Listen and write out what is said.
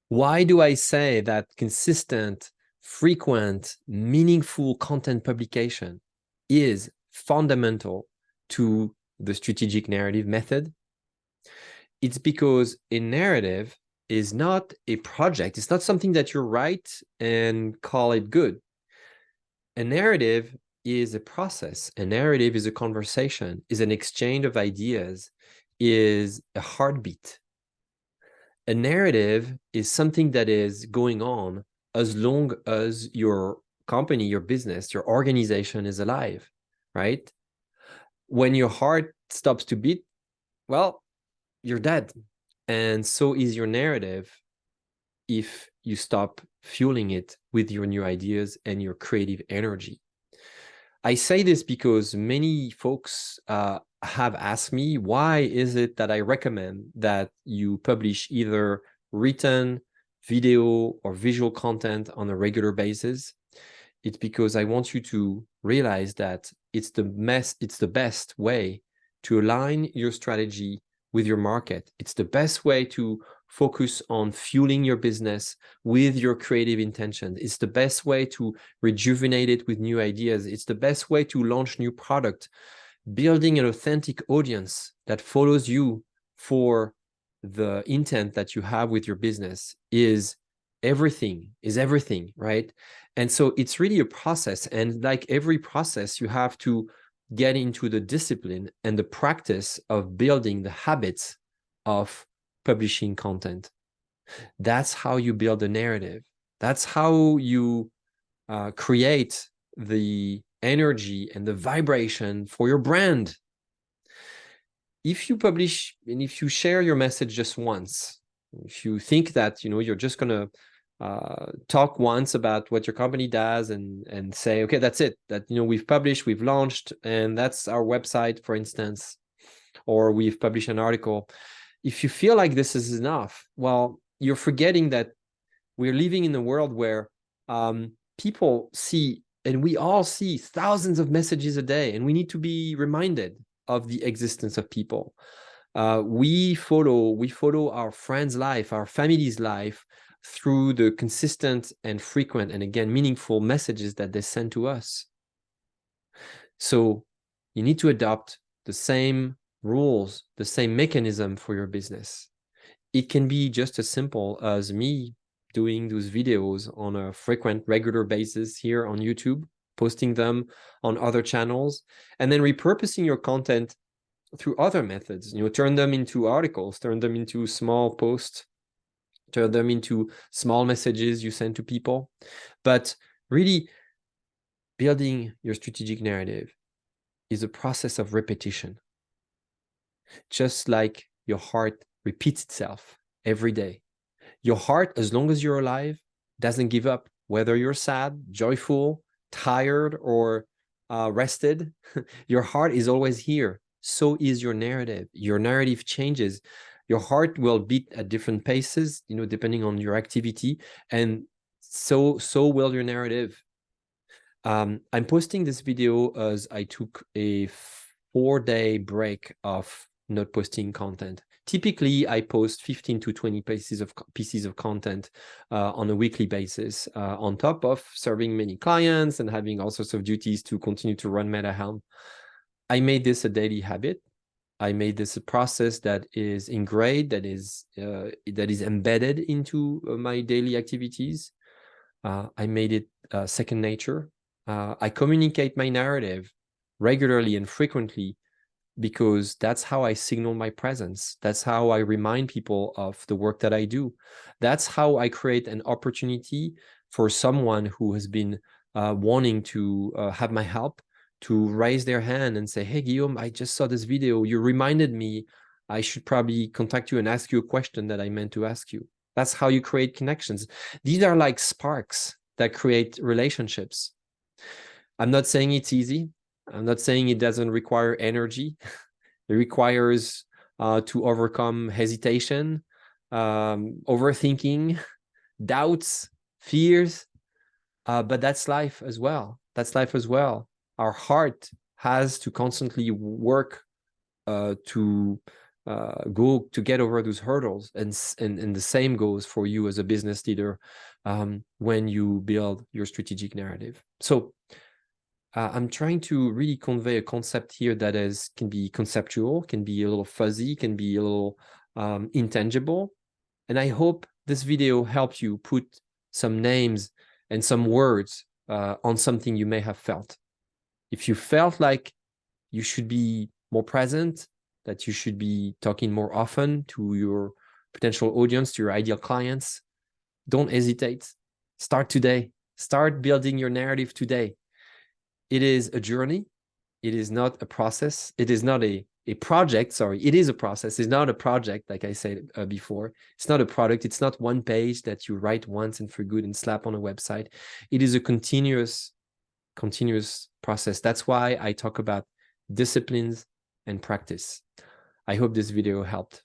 Why do I say that consistent, frequent, meaningful content publication is fundamental to the strategic narrative method? It's because a narrative is not a project. It's not something that you write and call it good. A narrative is a process. A narrative is a conversation, is an exchange of ideas, is a heartbeat. A narrative is something that is going on as long as your company, your business, your organization is alive, right? When your heart stops to beat, well, you're dead. And so is your narrative if you stop fueling it with your new ideas and your creative energy. I say this because many folks have asked me, why is it that I recommend that you publish either written, video, or visual content on a regular basis? It's because I want you to realize that it's the best way to align your strategy with your market. It's the best way to focus on fueling your business with your creative intention. It's the best way to rejuvenate it with new ideas. It's the best way to launch new product, building an authentic audience that follows you for the intent that you have with your business is everything, right? And so it's really a process. And like every process, you have to get into the discipline and the practice of building the habits of publishing content. That's how you build a narrative. That's how you create the energy and the vibration for your brand. If you publish and if you share your message just once, if you think that you're just going to talk once about what your company does and say, okay, that's it, that we've published, we've launched, and that's our website, for instance, or we've published an article. If you feel like this is enough, well, you're forgetting that we're living in a world where people see, and we all see, thousands of messages a day, and we need to be reminded of the existence of people. We follow our friends' life, our family's life, through the consistent and frequent and, again, meaningful messages that they send to us. So you need to adopt the same rules, the same mechanism for your business. It can be just as simple as me doing those videos on a frequent, regular basis here on YouTube, posting them on other channels, and then repurposing your content through other methods. Turn them into articles, turn them into small posts, turn them into small messages you send to people. But really, building your strategic narrative is a process of repetition. Just like your heart repeats itself every day. Your heart, as long as you're alive, doesn't give up. Whether you're sad, joyful, tired, or rested, your heart is always here. So is your narrative. Your narrative changes. Your heart will beat at different paces, depending on your activity, and so will your narrative. I'm posting this video as I took a 4-day break of not posting content. Typically, I post 15 to 20 pieces of content on a weekly basis, on top of serving many clients and having all sorts of duties to continue to run MetaHelm. I made this a daily habit. I made this a process that is ingrained, that is embedded into my daily activities. I made it second nature. I communicate my narrative regularly and frequently because that's how I signal my presence. That's how I remind people of the work that I do. That's how I create an opportunity for someone who has been wanting to have my help to raise their hand and say, hey, Guillaume, I just saw this video. You reminded me I should probably contact you and ask you a question that I meant to ask you. That's how you create connections. These are like sparks that create relationships. I'm not saying it's easy. I'm not saying it doesn't require energy. It requires to overcome hesitation, overthinking, doubts, fears. But that's life as well. That's life as well. Our heart has to constantly work to go to get over those hurdles, and the same goes for you as a business leader when you build your strategic narrative. So I'm trying to really convey a concept here that can be conceptual, can be a little fuzzy, can be a little intangible. And I hope this video helps you put some names and some words on something you may have felt. If you felt like you should be more present, that you should be talking more often to your potential audience, to your ideal clients, don't hesitate. Start today. Start building your narrative today. It is a journey. It is not a process. It is not a project. Sorry, it is a process. It's not a project, like I said before. It's not a product. It's not one page that you write once and for good and slap on a website. It is a continuous process. That's why I talk about disciplines and practice. I hope this video helped.